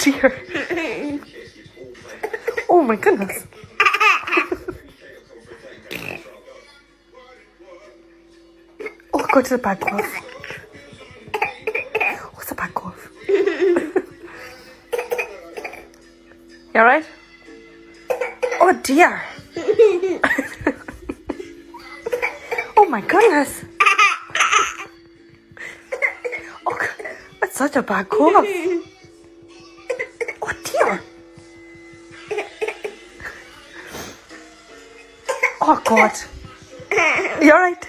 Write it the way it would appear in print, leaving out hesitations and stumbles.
dear. Oh my goodness. Oh, go to the bad cough. What's the bad cough? You alright? Oh dear. Oh my goodness. Oh, that's such a bad cough. Oh dear. Oh God. You alright?